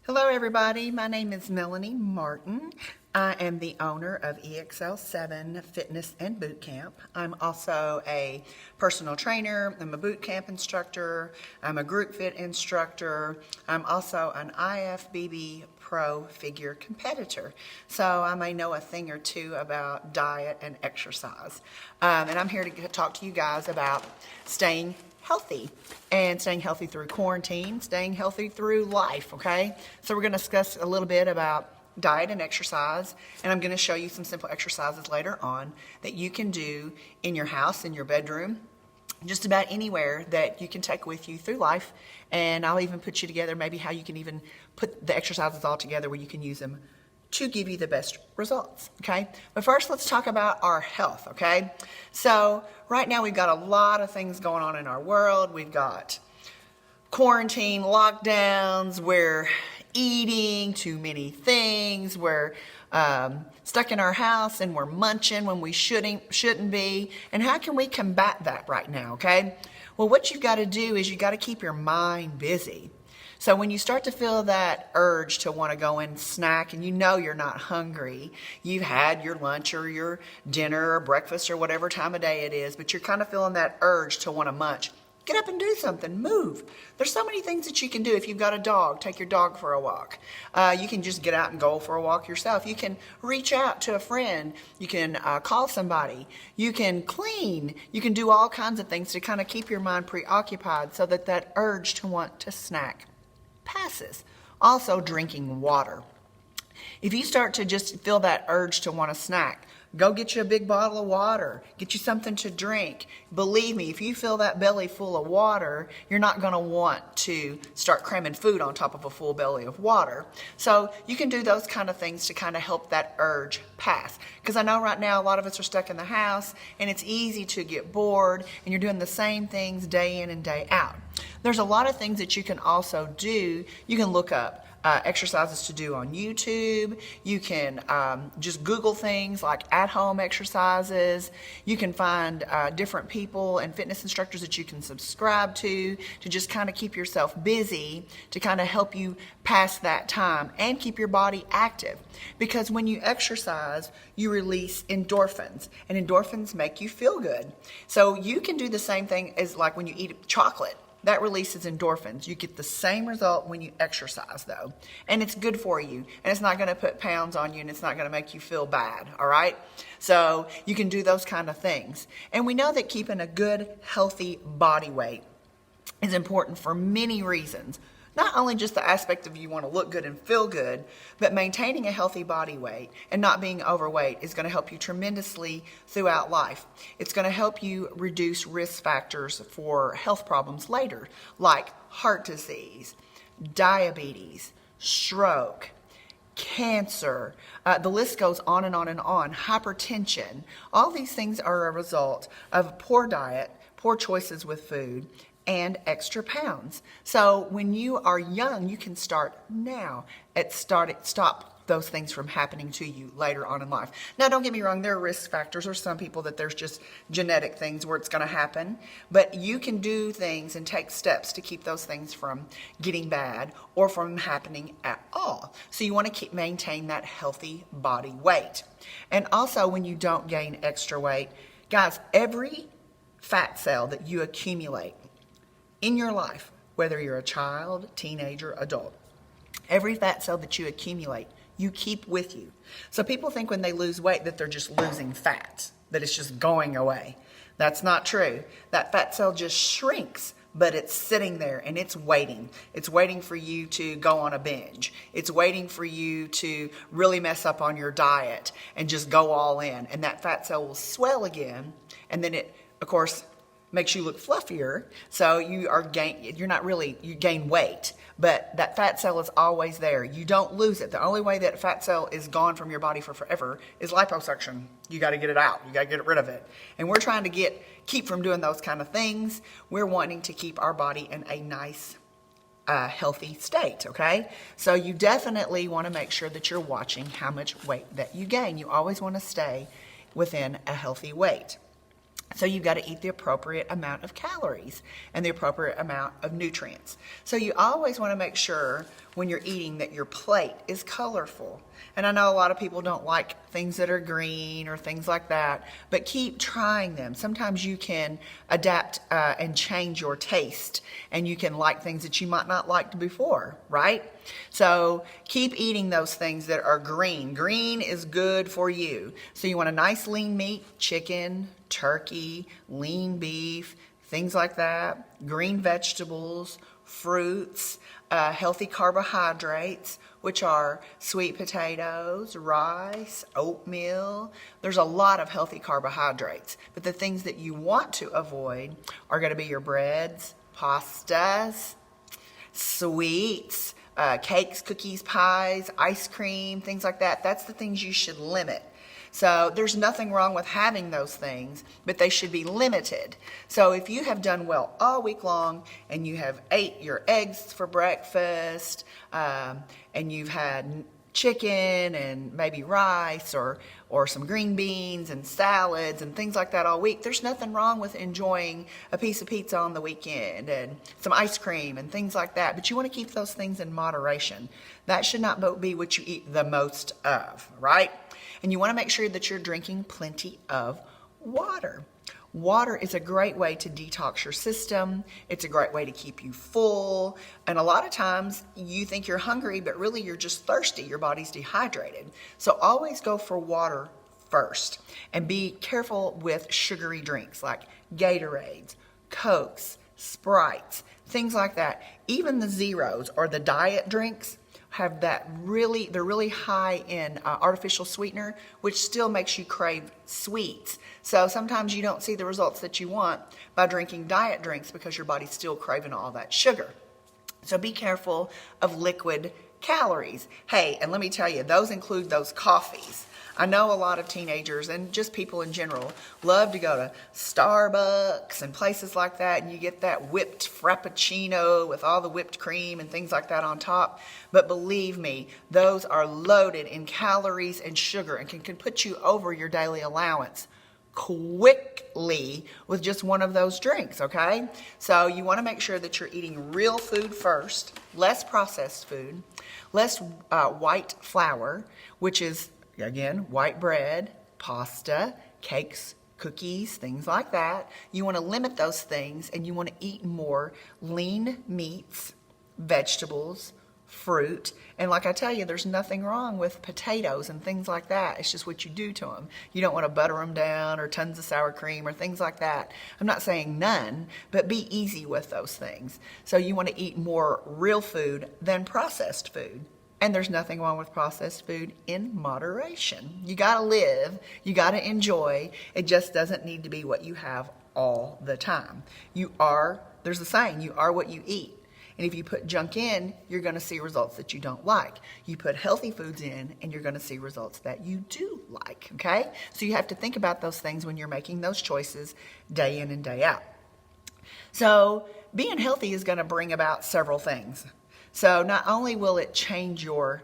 Hello everybody, my name is Melanie Martin. I am the owner of EXL7 Fitness and Boot Camp. I'm also a personal trainer, I'm a boot camp instructor, I'm a group fit instructor, I'm also an IFBB pro figure competitor. So I may know a thing or two about diet and exercise. And I'm here to talk to you guys about staying healthy and staying healthy through quarantine, staying healthy through life, okay? So we're gonna discuss a little bit about diet and exercise, and I'm gonna show you some simple exercises later on that you can do in your house, in your bedroom, just about anywhere that you can take with you through life. And I'll even put you together maybe how you can even put the exercises all together where you can use them to give you the best results, okay? But first, let's talk about our health, okay? So right now we've got a lot of things going on in our world. We've got quarantine, lockdowns, we're eating too many things, we're stuck in our house and we're munching when we shouldn't be. And how can we combat that right now, okay? Well, what you've got to do is you've got to keep your mind busy. So when you start to feel that urge to want to go and snack and you know you're not hungry, you've had your lunch or your dinner or breakfast or whatever time of day it is, but you're kind of feeling that urge to want to munch, get up and do something, move. There's so many things that you can do. If you've got a dog, take your dog for a walk. You can just get out and go for a walk yourself. You can reach out to a friend. You can call somebody. You can clean. You can do all kinds of things to kind of keep your mind preoccupied so that that urge to want to snack passes. Also, drinking water. If you start to just feel that urge to want to snack, go get you a big bottle of water. Get you something to drink. Believe me, if you feel that belly full of water, you're not going to want to start cramming food on top of a full belly of water. So you can do those kind of things to kind of help that urge pass. Because I know right now a lot of us are stuck in the house and it's easy to get bored and you're doing the same things day in and day out. There's a lot of things that you can also do. You can look up exercises to do on YouTube. You can just Google things like at-home exercises. You can find different people and fitness instructors that you can subscribe to just kind of keep yourself busy, to kind of help you pass that time and keep your body active. Because when you exercise, you release endorphins, and endorphins make you feel good. So you can do the same thing as like when you eat chocolate. That releases endorphins. You get the same result when you exercise though. And it's good for you. And it's not going to put pounds on you and it's not going to make you feel bad. All right? So you can do those kind of things. And we know that keeping a good, healthy body weight is important for many reasons. Not only just the aspect of you want to look good and feel good, but maintaining a healthy body weight and not being overweight is going to help you tremendously throughout life. It's going to help you reduce risk factors for health problems later, like heart disease, diabetes, stroke, cancer, the list goes on and on and on, hypertension. All these things are a result of poor diet, poor choices with food, and extra pounds. So when you are young, you can start now stop those things from happening to you later on in life. Now, don't get me wrong, there are risk factors. There's some people that there's just genetic things where it's going to happen, but you can do things and take steps to keep those things from getting bad or from happening at all. So you want to maintain that healthy body weight. And also, when you don't gain extra weight, guys, every fat cell that you accumulate in your life, whether you're a child, teenager, adult, every fat cell that you accumulate, you keep with you. So people think when they lose weight that they're just losing fat, that it's just going away. That's not true. That fat cell just shrinks, but it's sitting there and it's waiting. It's waiting for you to go on a binge. It's waiting for you to really mess up on your diet and just go all in. And that fat cell will swell again, and then it, of course, makes you look fluffier, so you gain weight, but that fat cell is always there. You don't lose it. The only way that fat cell is gone from your body for forever is liposuction. You got to get it out. You got to get rid of it. And we're trying to keep from doing those kind of things. We're wanting to keep our body in a nice, healthy state, okay? So you definitely want to make sure that you're watching how much weight that you gain. You always want to stay within a healthy weight. So you've got to eat the appropriate amount of calories and the appropriate amount of nutrients. So you always want to make sure when you're eating that your plate is colorful. And I know a lot of people don't like things that are green or things like that, but keep trying them. Sometimes you can adapt and change your taste, and you can like things that you might not liked before, right? So keep eating those things that are green. Green is good for you. So you want a nice lean meat, chicken, turkey, lean beef, things like that, green vegetables, fruits, healthy carbohydrates, which are sweet potatoes, rice, oatmeal. There's a lot of healthy carbohydrates, but the things that you want to avoid are going to be your breads, pastas, sweets, cakes, cookies, pies, ice cream, things like that. That's the things you should limit. So there's nothing wrong with having those things, but they should be limited. So if you have done well all week long and you have ate your eggs for breakfast and you've had chicken and maybe rice or some green beans and salads and things like that all week, there's nothing wrong with enjoying a piece of pizza on the weekend and some ice cream and things like that. But you want to keep those things in moderation. That should not be what you eat the most of, right? And you want to make sure that you're drinking plenty of water. Water is a great way to detox your system. It's a great way to keep you full. And a lot of times you think you're hungry, but really you're just thirsty. Your body's dehydrated. So always go for water first. And be careful with sugary drinks like Gatorades, Cokes, Sprites, things like that. Even the zeros or the diet drinks have they're really high in artificial sweetener, which still makes you crave sweets. So sometimes you don't see the results that you want by drinking diet drinks because your body's still craving all that sugar. So be careful of liquid calories. Hey, and let me tell you, those include those coffees. I know a lot of teenagers and just people in general love to go to Starbucks and places like that, and you get that whipped frappuccino with all the whipped cream and things like that on top. But believe me, those are loaded in calories and sugar and can put you over your daily allowance quickly with just one of those drinks, okay? So you want to make sure that you're eating real food first, less processed food, less white flour, which is again, white bread, pasta, cakes, cookies, things like that. You want to limit those things, and you want to eat more lean meats, vegetables, fruit. And like I tell you, there's nothing wrong with potatoes and things like that. It's just what you do to them. You don't want to butter them down or tons of sour cream or things like that. I'm not saying none, but be easy with those things. So you want to eat more real food than processed food. And there's nothing wrong with processed food in moderation. You got to live. You got to enjoy. It just doesn't need to be what you have all the time. There's a saying, you are what you eat. And if you put junk in, you're going to see results that you don't like. You put healthy foods in, and you're going to see results that you do like, okay? So you have to think about those things when you're making those choices day in and day out. So being healthy is going to bring about several things. So not only will it change your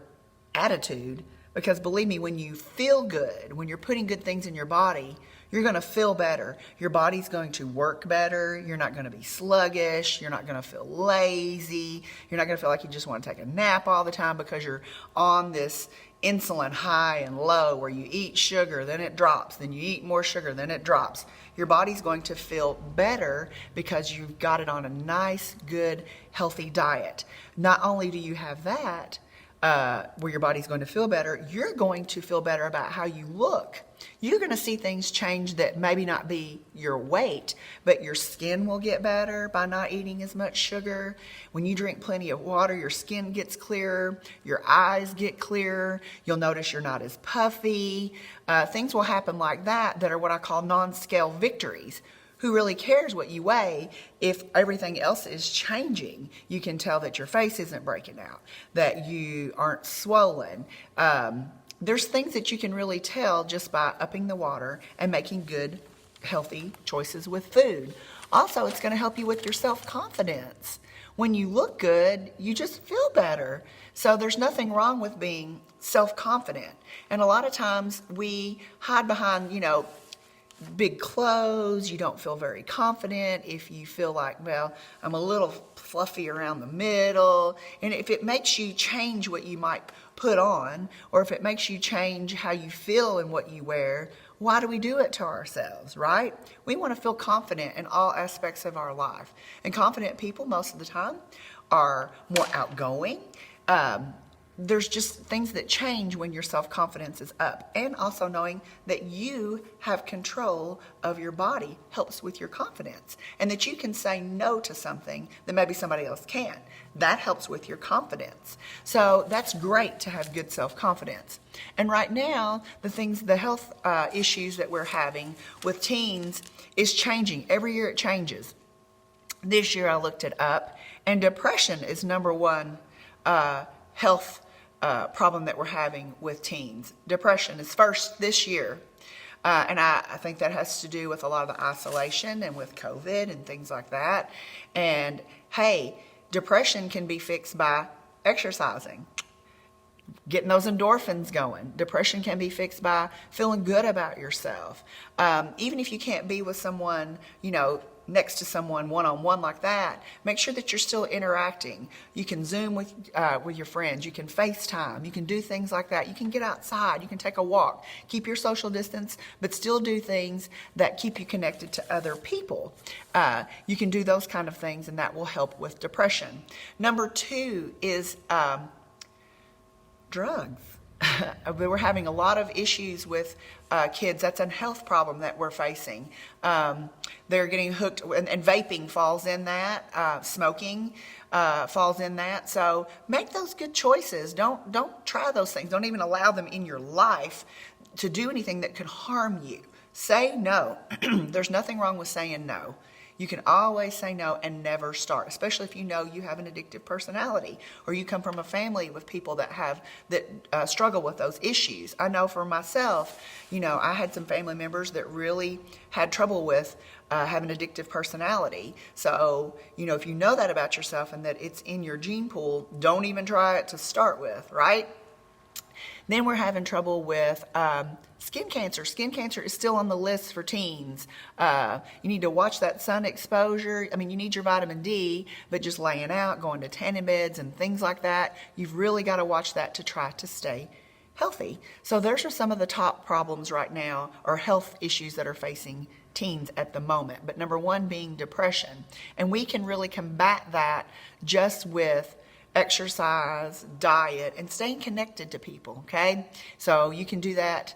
attitude, because believe me, when you feel good, when you're putting good things in your body, you're going to feel better. Your body's going to work better. You're not going to be sluggish. You're not going to feel lazy. You're not going to feel like you just want to take a nap all the time because you're on this insulin high and low where you eat sugar, then it drops, then you eat more sugar, then it drops. Your body's going to feel better because you've got it on a nice, good, healthy diet. Not only do you have that, where your body's going to feel better, you're going to feel better about how you look. You're going to see things change that maybe not be your weight, but your skin will get better by not eating as much sugar. When you drink plenty of water, your skin gets clearer, your eyes get clearer, you'll notice you're not as puffy. Things will happen like that are what I call non-scale victories. Who really cares what you weigh if everything else is changing? You can tell that your face isn't breaking out, that you aren't swollen. There's things that you can really tell just by upping the water and making good, healthy choices with food. Also, it's going to help you with your self-confidence. When you look good, you just feel better. So there's nothing wrong with being self-confident. And a lot of times we hide behind, big clothes, you don't feel very confident, if you feel like, well, I'm a little fluffy around the middle, and if it makes you change what you might put on, or if it makes you change how you feel in what you wear, why do we do it to ourselves, right? We want to feel confident in all aspects of our life. And confident people, most of the time, are more outgoing. There's just things that change when your self-confidence is up. And also knowing that you have control of your body helps with your confidence. And that you can say no to something that maybe somebody else can't. That helps with your confidence. So that's great to have good self-confidence. And right now, the health issues that we're having with teens is changing. Every year it changes. This year I looked it up, and depression is number one health problem that we're having with teens. Depression is first this year. And I think that has to do with a lot of the isolation and with COVID and things like that. And hey, depression can be fixed by exercising, getting those endorphins going. Depression can be fixed by feeling good about yourself. Even if you can't be with someone, next to someone one-on-one like that, make sure that you're still interacting. You can Zoom with your friends. You can FaceTime. You can do things like that. You can get outside. You can take a walk. Keep your social distance, but still do things that keep you connected to other people. You can do those kind of things, and that will help with depression. Number 2 is drugs. We're having a lot of issues with kids. That's a health problem that we're facing. They're getting hooked, and vaping falls in that. Smoking falls in that. So make those good choices. Don't try those things. Don't even allow them in your life to do anything that could harm you. Say no. There's nothing wrong with saying no. You can always say no and never start, especially if you know you have an addictive personality or you come from a family with people that struggle with those issues. I know for myself, I had some family members that really had trouble with having an addictive personality. So, if you know that about yourself and that it's in your gene pool, don't even try it to start with, right? Then we're having trouble with skin cancer. Skin cancer is still on the list for teens. You need to watch that sun exposure. You need your vitamin D, but just laying out, going to tanning beds and things like that, you've really got to watch that to try to stay healthy. So those are some of the top problems right now, or health issues that are facing teens at the moment. But number 1 being depression. And we can really combat that just with exercise, diet, and staying connected to people, okay? So you can do that,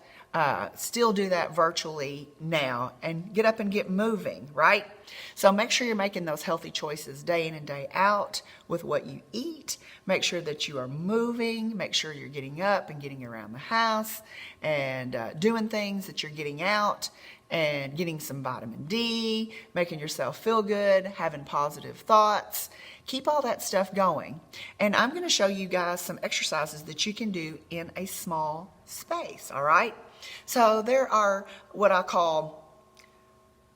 still do that virtually now, and get up and get moving, right? So make sure you're making those healthy choices day in and day out with what you eat. Make sure that you are moving. Make sure you're getting up and getting around the house and doing things that you're getting out and getting some vitamin D, making yourself feel good, having positive thoughts. Keep all that stuff going. And I'm going to show you guys some exercises that you can do in a small space, all right? So there are what I call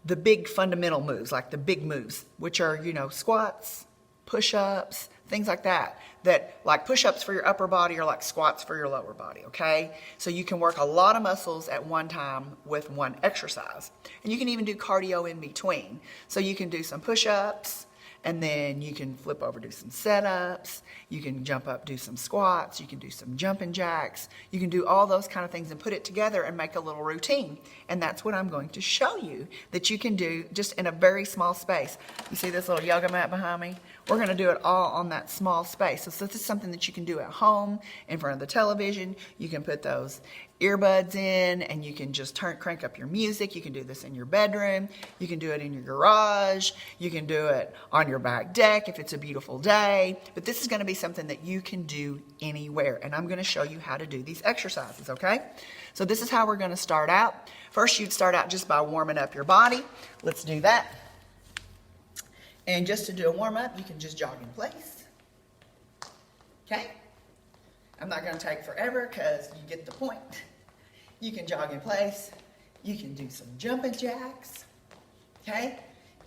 the big fundamental moves, like the big moves, which are, squats, push-ups, things like that. That like push-ups for your upper body are like squats for your lower body, okay? So you can work a lot of muscles at one time with one exercise. And you can even do cardio in between. So you can do some push-ups, and then you can flip over, do some setups. You can jump up, do some squats. You can do some jumping jacks. You can do all those kind of things and put it together and make a little routine. And that's what I'm going to show you that you can do just in a very small space. You see this little yoga mat behind me? We're going to do it all on that small space. So this is something that you can do at home in front of the television. You can put those earbuds in and you can just crank up your music. You can do this in your bedroom. You can do it in your garage. You can do it on your back deck if it's a beautiful day. But this is going to be something that you can do anywhere. And I'm going to show you how to do these exercises, okay? So this is how we're going to start out. First, you'd start out just by warming up your body. Let's do that. And just to do a warm-up, you can just jog in place. Okay? I'm not going to take forever because you get the point. You can jog in place. You can do some jumping jacks. Okay?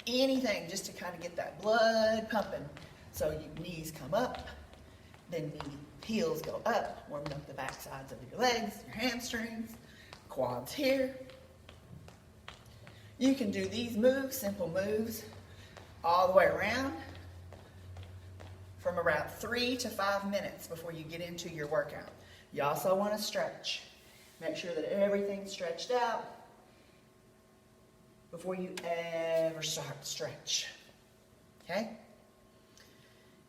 Anything just to kind of get that blood pumping. So your knees come up, then the heels go up, warming up the back sides of your legs, your hamstrings, quads here. You can do these moves, simple moves, all the way around from around 3 to 5 minutes before you get into your workout. You also want to stretch. Make sure that everything's stretched out before you ever start to stretch. Okay?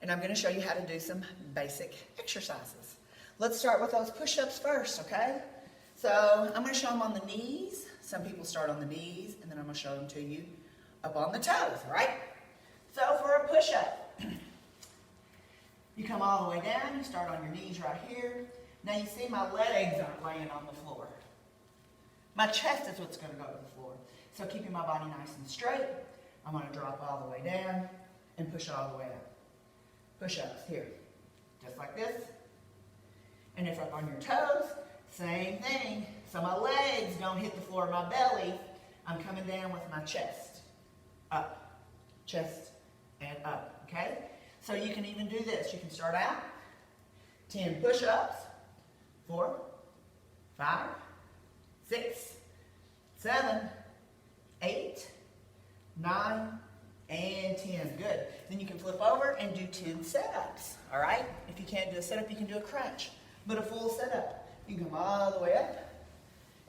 And I'm going to show you how to do some basic exercises. Let's start with those push-ups first, okay? So I'm going to show them on the knees. Some people start on the knees, and then I'm going to show them to you up on the toes, all right? So for a push-up, you come all the way down. You start on your knees right here. Now you see my legs aren't laying on the floor. My chest is what's going to go to the floor. So keeping my body nice and straight, I'm going to drop all the way down and push all the way up. Push-ups here, just like this. And if up on your toes, same thing. So my legs don't hit the floor of my belly. I'm coming down with my chest. Up, chest, and up, okay? So you can even do this. You can start out, 10 push-ups, 4, 5, 6, 7, 8, 9, and 10. Good. Then you can flip over and do 10 setups, all right? If you can't do a setup, you can do a crunch. But a full setup, you can come all the way up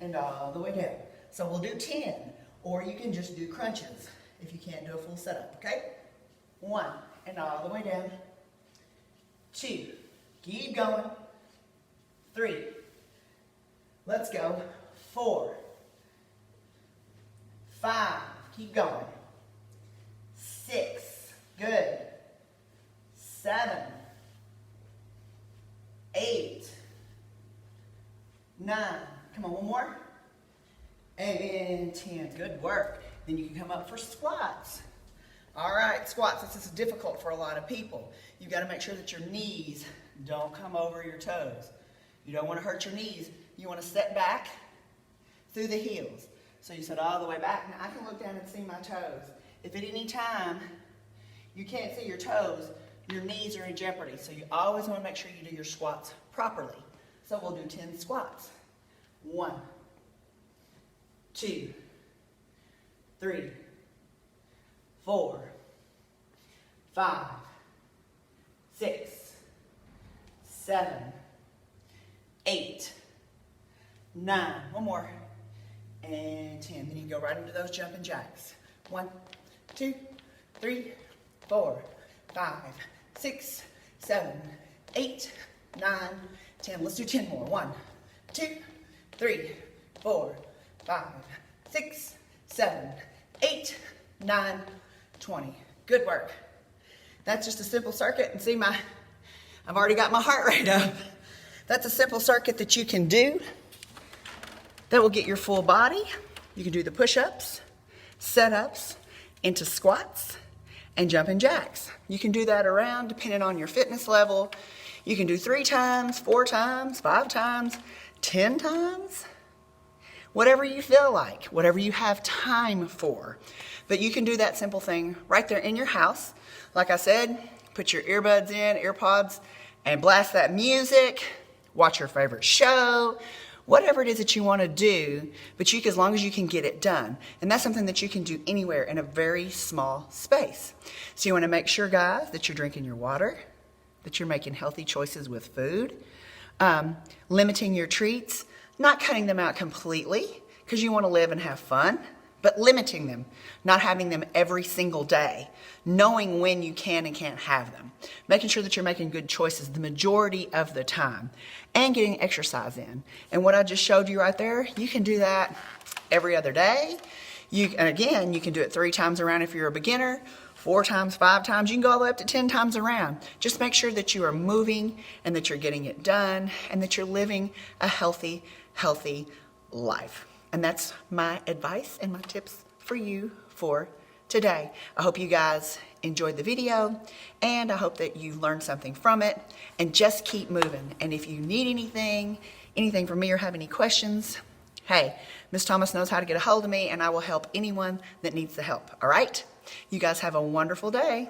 and all the way down. So we'll do 10, or you can just do crunches if you can't do a full setup, okay? 1, and all the way down. 2, keep going. 3, let's go. 4, 5, keep going. 6, good. 7, 8, 9, come on, one more. And 10, good work. Then you can come up for squats. All right, squats, this is difficult for a lot of people. You've got to make sure that your knees don't come over your toes. You don't want to hurt your knees. You want to set back through the heels. So you set all the way back. Now I can look down and see my toes. If at any time you can't see your toes, your knees are in jeopardy. So you always want to make sure you do your squats properly. So we'll do 10 squats. 1, 2, 3, 4, 5, 6, 7, 8, 9. One more. And 10. Then you go right into those jumping jacks. 1, 2, 3, 4, 5, 6, 7, 8, 9, 10. Let's do 10 more. 1, 2, 3, 4, 5, 6, 7, 8, 9, 20. Good work. That's just a simple circuit. And see I've already got my heart rate up. That's a simple circuit that you can do that will get your full body. You can do the push-ups, set-ups, into squats, and jumping jacks. You can do that around depending on your fitness level. You can do 3 times, 4 times, 5 times, 10 times, whatever you feel like, whatever you have time for. But you can do that simple thing right there in your house. Like I said, put your earbuds in, earpods, and blast that music, watch your favorite show, whatever it is that you want to do, but as long as you can get it done. And that's something that you can do anywhere in a very small space. So you want to make sure, guys, that you're drinking your water, that you're making healthy choices with food, limiting your treats, not cutting them out completely because you want to live and have fun, but limiting them, not having them every single day, knowing when you can and can't have them, making sure that you're making good choices the majority of the time, and getting exercise in. And what I just showed you right there, you can do that every other day. And again, you can do it 3 times around if you're a beginner, 4 times, 5 times. You can go all the way up to 10 times around. Just make sure that you are moving and that you're getting it done and that you're living a healthy life. And that's my advice and my tips for you for today. I hope you guys enjoyed the video, and I hope that you learned something from it, and just keep moving. And if you need anything from me or have any questions, hey, Miss Thomas knows how to get a hold of me, and I will help anyone that needs the help, all right? You guys have a wonderful day.